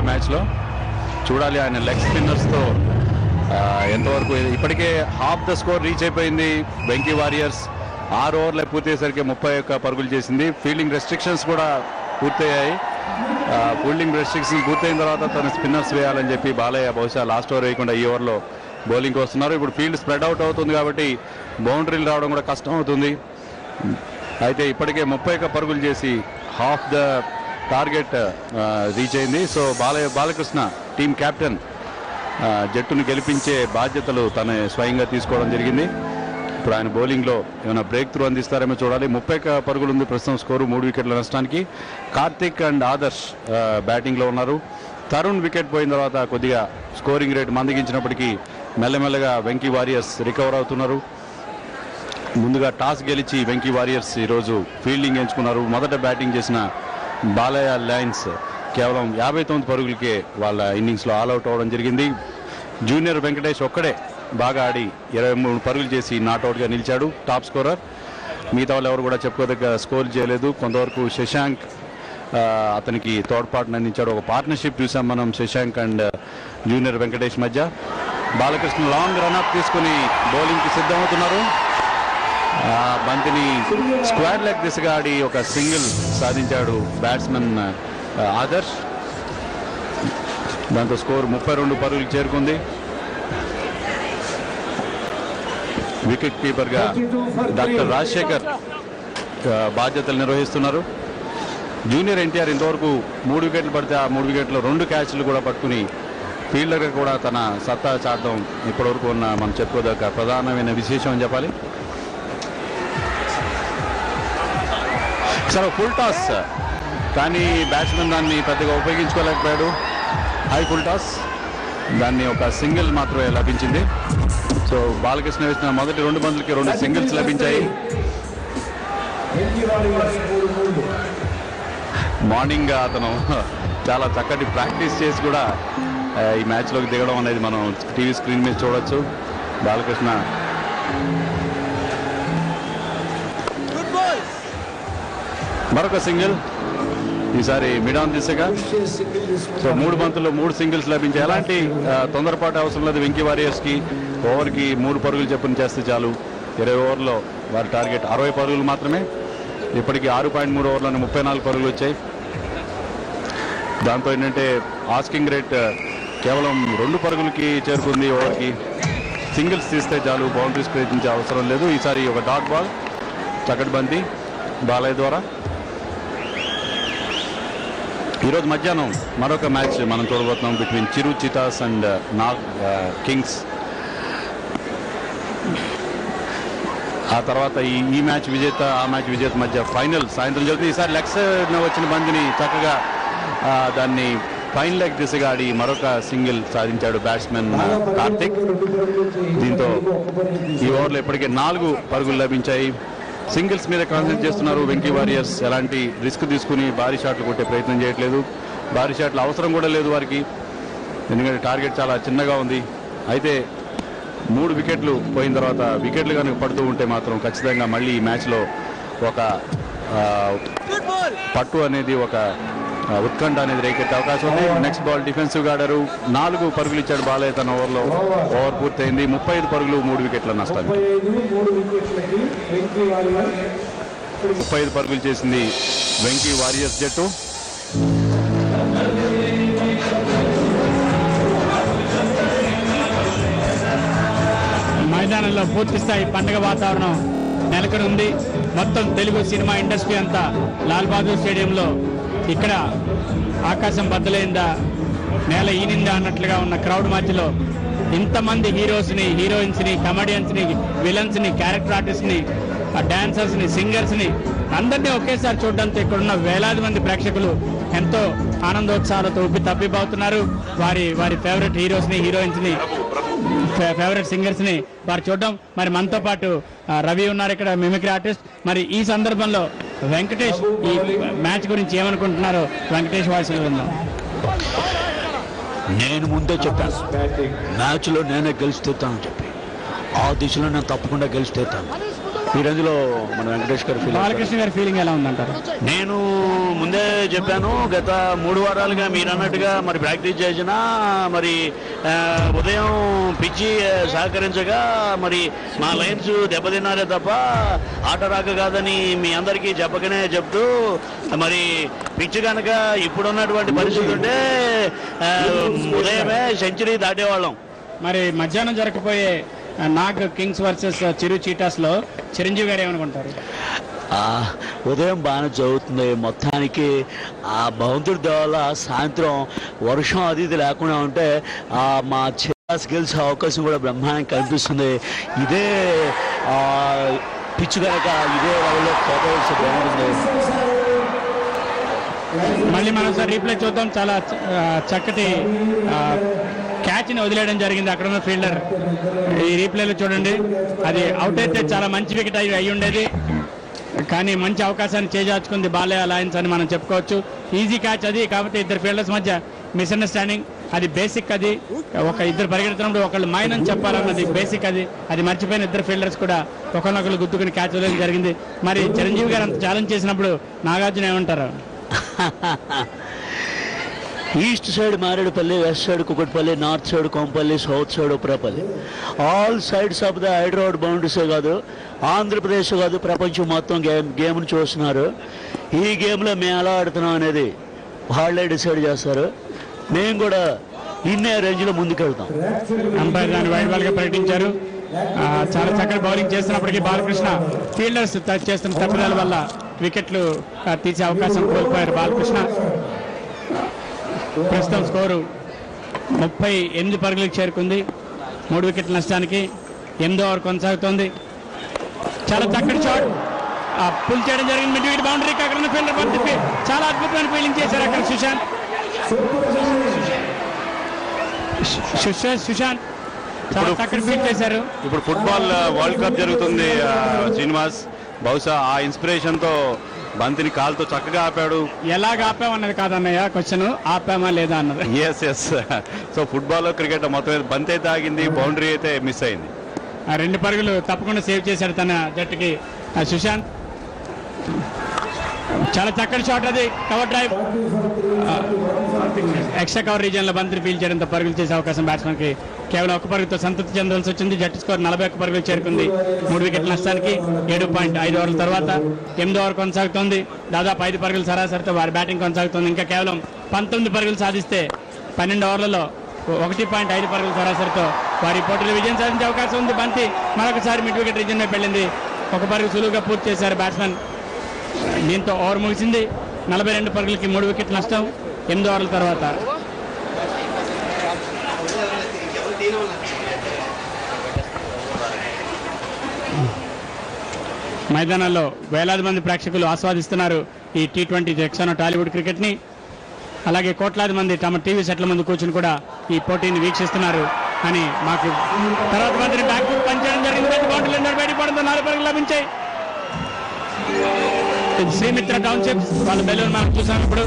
బాలయ్య మ్యాచ్లో. చూడాలి ఆయన లెగ్ స్పిన్నర్స్తో ఎంతవరకు. ఇప్పటికే హాఫ్ ద స్కోర్ రీచ్ అయిపోయింది. వెంకీ వారియర్స్ 6 ఓవర్లే పూర్తయ్యేసరికి 31 పరుగులు చేసింది. ఫీల్డింగ్ రెస్ట్రిక్షన్స్ కూడా పూర్తయ్యాయి. ఫీల్డింగ్ రెస్ట్రిక్షన్స్ పూర్తయిన తర్వాత తన స్పిన్నర్స్ వేయాలని చెప్పి బాలయ్య బహుశా లాస్ట్ ఓవర్ వేయకుండా ఈ ఓవర్లో బౌలింగ్కి వస్తున్నారు. ఇప్పుడు ఫీల్డ్ స్ప్రెడ్ అవుట్ అవుతుంది కాబట్టి బౌండరీలు రావడం కూడా కష్టం అవుతుంది. అయితే ఇప్పటికే 31 పరుగులు చేసి హాఫ్ ద టార్గెట్ రీచ్ అయింది. సో బాలకృష్ణ టీం కెప్టెన్ జట్టును గెలిపించే బాధ్యతలు తను స్వయంగా తీసుకోవడం జరిగింది. ఇప్పుడు ఆయన బౌలింగ్లో ఏమైనా బ్రేక్ త్రూ అందిస్తారేమో చూడాలి. 31 పరుగులు ఉంది ప్రస్తుతం స్కోరు, 3 వికెట్ల నష్టానికి. కార్తిక్ అండ్ ఆదర్శ్ బ్యాటింగ్లో ఉన్నారు. తరుణ్ వికెట్ పోయిన తర్వాత కొద్దిగా స్కోరింగ్ రేట్ మందగించినప్పటికీ మెల్లమెల్లగా వెంకీ వారియర్స్ రికవర్ అవుతున్నారు. ముందుగా టాస్ గెలిచి వెంకీ వారియర్స్ ఈరోజు ఫీల్డింగ్ ఎంచుకున్నారు. మొదట బ్యాటింగ్ చేసిన బాలయ్య లయన్స్ కేవలం 59 పరుగులకే వాళ్ళ ఇన్నింగ్స్లో ఆల్అవుట్ అవ్వడం జరిగింది. జూనియర్ వెంకటేష్ ఒక్కడే బాగా ఆడి 23 పరుగులు చేసి నాట్అవుట్గా నిలిచాడు, టాప్ స్కోరర్. మిగతా వాళ్ళు ఎవరు కూడా చెప్పుకోదగ్గ స్కోర్ చేయలేదు. కొంతవరకు శశాంక్ అతనికి తోడ్పాటును అందించాడు. ఒక పార్ట్నర్షిప్ చూసాం మనం శశాంక్ అండ్ జూనియర్ వెంకటేష్ మధ్య. బాలకృష్ణ లాంగ్ రన్అప్ తీసుకుని బౌలింగ్కి సిద్ధమవుతున్నారు. బంతిని స్క్వేర్ లెగ్ దిశగా ఆడి ఒక సింగిల్ సాధించాడు బ్యాట్స్మెన్ ఆదర్శ్. దాంతో స్కోర్ 32 పరుగులు చేరుకుంది. వికెట్ కీపర్గా డాక్టర్ రాజశేఖర్ బాధ్యతలు నిర్వహిస్తున్నారు. జూనియర్ ఎన్టీఆర్ ఇంతవరకు 3 వికెట్లు పడితే ఆ 3 వికెట్లో 2 క్యాచ్లు కూడా పట్టుకుని ఫీల్డర్గా కూడా తన సత్తా చాటడం ఇప్పటివరకు ఉన్న మనం చెప్పుకోదగ్గ ప్రధానమైన విశేషం అని చెప్పాలి. సరే ఫుల్ టాస్ కానీ బ్యాట్స్మెన్ దాన్ని పెద్దగా ఉపయోగించుకోలేకపోయాడు. హై ఫుల్ టాస్, దాన్ని ఒక సింగిల్ మాత్రమే లభించింది. సో బాలకృష్ణ వేసిన మొదటి 2 బంతులకి 2 సింగిల్స్ లభించాయి. మార్నింగ్ అతను చాలా చక్కటి ప్రాక్టీస్ చేసి కూడా ఈ మ్యాచ్లోకి దిగడం అనేది మనం టీవీ స్క్రీన్ మీద చూడొచ్చు. బాలకృష్ణ మరొక సింగిల్, ఈసారి మిడ్ ఆన్ దిశగా. సో 3 బంతుల్లో 3 సింగిల్స్ లభించాయి. ఎలాంటి తొందరపాటు అవసరం లేదు వెంకీ వారియర్స్కి. ఓవర్కి 3 పరుగులు చెప్పుని చేస్తే చాలు. 20 ఓవర్లో వారి టార్గెట్ 60 పరుగులు మాత్రమే. ఇప్పటికీ 6.3 ఓవర్లను 34 పరుగులు వచ్చాయి. దాంతో ఏంటంటే ఆస్కింగ్ రేట్ కేవలం 2 పరుగులకి చేరుకుంది ఓవర్కి. సింగిల్స్ తీస్తే చాలు, బౌండరీస్ ప్రయత్నించే అవసరం లేదు. ఈసారి ఒక డాట్ బాల్, చక్కటి బంతి బాలయ్య ద్వారా. ఈరోజు మధ్యాహ్నం మరొక మ్యాచ్ మనం చూడబోతున్నాం between Chiru cheetahs and Nag kings. ఆ తర్వాత ఈ మ్యాచ్ విజేత ఆ మ్యాచ్ విజేత మధ్య ఫైనల్ సాయంత్రం జరుగుతుంది. ఈసారి లెగ్ సైడ్ వచ్చిన బంతిని చక్కగా దాన్ని ఫైన్ లెగ్ దిశగా ఆడి మరొక సింగిల్ సాధించాడు బ్యాట్స్మెన్ కార్తిక్. దీంతో ఈ ఓవర్లో ఇప్పటికే 4 పరుగులు లభించాయి. సింగిల్స్ మీద కాన్సన్ట్రేట్ చేస్తున్నారు వెంకీ వారియర్స్. ఎలాంటి రిస్క్ తీసుకుని భారీ షాట్లు కొట్టే ప్రయత్నం చేయట్లేదు. భారీ షాట్లు అవసరం కూడా లేదు వారికి, ఎందుకంటే టార్గెట్ చాలా చిన్నగా ఉంది. అయితే 3 వికెట్లు పోయిన తర్వాత వికెట్లు కనుక పడుతూ ఉంటే మాత్రం ఖచ్చితంగా మళ్ళీ ఈ మ్యాచ్లో ఒక పట్టు అనేది, ఒక ఉత్కంఠ అనేది రేకెత్తే అవకాశం ఉంది. నెక్స్ట్ బాల్ డిఫెన్సివ్గా ఆడారు. 4 పరుగులు ఇచ్చాడు బాలయ్య తన ఓవర్లో. ఓవర్ పూర్తయింది. 35 పరుగులు 3 వికెట్ల నష్టానికి. 35 పరుగులు చేసింది వెంకీ వారియర్స్ జట్టు. మైదానంలో పూర్తి స్థాయి పండుగ వాతావరణం నెలకొని ఉంది. మొత్తం తెలుగు సినిమా ఇండస్ట్రీ అంతా లాల్ బహదూర్ స్టేడియంలో ఇక్కడ ఆకాశం బద్దలైందా నేల ఈనిందా అన్నట్లుగా ఉన్న క్రౌడ్ మధ్యలో ఇంతమంది హీరోస్ని, హీరోయిన్స్ని, కమెడియన్స్ని, విలన్స్ని, క్యారెక్టర్ ఆర్టిస్ట్ని, డాన్సర్స్ని, సింగర్స్ని అందరినీ ఒకేసారి చూడడంతో ఇక్కడున్న వేలాది మంది ప్రేక్షకులు ఎంతో ఆనందోత్సాహాలతో తప్పిపోతున్నారు. వారి ఫేవరెట్ హీరోస్ని, హీరోయిన్స్ని, ఫేవరెట్ సింగర్స్ని వారు చూడడం. మరి మనతో పాటు రవి ఉన్నారు ఇక్కడ, మిమిక్రీ ఆర్టిస్ట్. మరి ఈ సందర్భంలో వెంకటేష్ ఈ మ్యాచ్ గురించి ఏమనుకుంటున్నారో వెంకటేష్ వాయిస్ విందాం. నేను ముందే చెప్పాను మ్యాచ్లో నేనే గెలిచి తీరుతానని చెప్పి. ఆ దిశలో నేను తప్పకుండా గెలిచి తీరుతాను. ఈ రేంజ్లో మన వెంకటేష్ గారి ఫీలింగ్, బాలకృష్ణ గారి ఫీలింగ్ ఎలా ఉందంటారు? నేను ముందే చెప్పాను, గత 3 వారాలుగా మీరు అన్నట్టుగా మరి ప్రాక్టీస్ చేసినా మరి ఉదయం పిచ్చి సహకరించగా మరి మా లైన్స్ దెబ్బతిన్నారే తప్ప ఆట రాక కాదని మీ అందరికీ చెప్పకనే చెప్తూ మరి పిచ్చి కనుక ఇప్పుడున్నటువంటి పరిస్థితి ఉంటే ఉదయమే సెంచరీ దాటేవాళ్ళం. మరి మధ్యాహ్నం జరగకపోయే నాగ్ కింగ్స్ వర్సెస్ చిరు చీటాస్ లో చిరంజీవి గారు ఏమనుకుంటారు? ఉదయం బాగానే జరుగుతుంది. మొత్తానికి ఆ భగవంతుడి దేవాల సాయంత్రం వర్షం అది ఇది లేకుండా ఉంటే మా చిరాస్ గెలిచే అవకాశం కూడా బ్రహ్మాండంగా కనిపిస్తుంది. ఇదే పిచ్చు కనుక ఇదే లెవెల్లో కోపం బాగుంటుంది. మళ్ళీ మనం సార్ రీప్లే చూద్దాం. చాలా చక్కటి క్యాచ్ని వదిలేయడం జరిగింది అక్కడ ఉన్న ఫీల్డర్. ఈ రీప్లేలో చూడండి, అది అవుట్ అయితే చాలా మంచి వికెట్ అయి ఉండేది, కానీ మంచి అవకాశాన్ని చేజార్చుకుంది బాలయ్య లయన్స్ అని మనం చెప్పుకోవచ్చు. ఈజీ క్యాచ్ అది, కాబట్టి ఇద్దరు ఫీల్డర్స్ మధ్య మిస్అండర్స్టాండింగ్, అది బేసిక్. అది ఇద్దరు పరిగెడుతున్నప్పుడు ఒకళ్ళు మైన్ అని చెప్పాలన్నది బేసిక్. అది మర్చిపోయిన ఇద్దరు ఫీల్డర్స్ కూడా ఒకరినొకరు గుద్దుకుని క్యాచ్ వదిలేయడం జరిగింది. మరి చిరంజీవి గారు అంత ఛాలెంజ్ చేసినప్పుడు నాగార్జున ఏమంటారు? East side Marredpally, west side Kukatpally, north side Kompally, south side Upparpally, all sides of the Hyderabad బౌండరీసే కాదు, ఆంధ్రప్రదేశ్ కాదు, ప్రపంచం మొత్తం గేమ్ను చూస్తున్నారు. ఈ గేమ్లో మేము ఎలా ఆడుతున్నాం అనేది వాళ్ళే డిసైడ్ చేస్తారు. మేము కూడా ఇన్నే రేంజ్లో ముందుకెళ్తాం. అంపైర్ దాన్ని వైడ్ బాల్గా ప్రకటించారు. చాలా చక్కటి బౌలింగ్ చేస్తున్నప్పటికీ బాలకృష్ణ ఫీల్డర్స్ చేస్తున్న తప్పిదాల వల్ల వికెట్లు తీసే అవకాశం కోల్పోయారు బాలకృష్ణ. ప్రస్తుతం స్కోరు 38 పరుగులకు చేరుకుంది. 3 వికెట్ల నష్టానికి 8వ ఓవర్ కొనసాగుతోంది. చాలా చక్కటి షాట్ పుల్ చేయడం జరిగింది. మిడ్ వికెట్ బౌండరీకి అక్కడ ఉన్న ఫీల్డర్ పంపి చాలా అద్భుతమైన ఫీల్డింగ్ చేశారు అక్కడ సుశాంత్ చాలా చక్కటి ఫీల్డ్ చేశారు. ఇప్పుడు ఫుట్బాల్ వరల్డ్ కప్ జరుగుతుంది శ్రీనివాస్, బహుశా ఆ ఇన్స్పిరేషన్తో బంతిని కాలుతో చక్కగా ఆపాడు. ఎలాగ ఆపామన్నది కాదన్నయ్య క్వశ్చన్, ఆపామా లేదా అన్నది. ఎస్ సో ఫుట్బాల్ క్రికెట్ మొత్తం బంతి అయితే ఆగింది, బౌండరీ అయితే మిస్ అయింది. 2 పరుగులు తప్పకుండా సేవ్ చేశాడు తన జట్టుకి సుశాంత్. చాలా చక్కటి షాట్ అది, cover drive, extra cover region లో బంతిని ఫీల్ చేయడంతో పరుగులు చేసే అవకాశం బ్యాట్స్మెన్ కి కేవలం 1 పరుగుతో సంతృప్తి చెందాల్సి వచ్చింది. జట్టు స్కోర్ 41 పరుగులు చేరుకుంది. 3 వికెట్ల నష్టానికి 7.5 ఓవర్ల తర్వాత 8వ ఓవర్ కొనసాగుతోంది. దాదాపు 5 పరుగులు సరాసరితో వారి బ్యాటింగ్ కొనసాగుతోంది. ఇంకా కేవలం 19 పరుగులు సాధిస్తే 12 ఓవర్లలో 1.5 పరుగులు సరాసరితో వారి పోటీలో విజయం సాధించే అవకాశం ఉంది. బంతి మరొకసారి మిడ్ వికెట్ రీజియన్ మీద వెళ్ళింది. 1 పరుగు సులువుగా పూర్తి చేశారు బ్యాట్స్మెన్. దీంతో ఓవర్ ముగిసింది. 42 పరుగులకి 3 వికెట్ల నష్టం 8 ఓవర్ల తర్వాత. మైదానాల్లో వేలాది మంది ప్రేక్షకులు ఆస్వాదిస్తున్నారు ఈ T20 జెక్సానో టాలీవుడ్ క్రికెట్ ని. అలాగే కోట్లాది మంది తమ టీవీ సెట్ల ముందు కూర్చుని కూడా ఈ పోటీని వీక్షిస్తున్నారు అని మాకు తర్వాత మందిని బ్యాక్ ఫుట్ పనిచేయడం జరిగింది. బయట పడంతో 4 పరుగులు లభించాయి. శ్రీమిత్ర టౌన్షిప్ వాళ్ళ బెలూన్ మనం చూసాం ఇప్పుడు.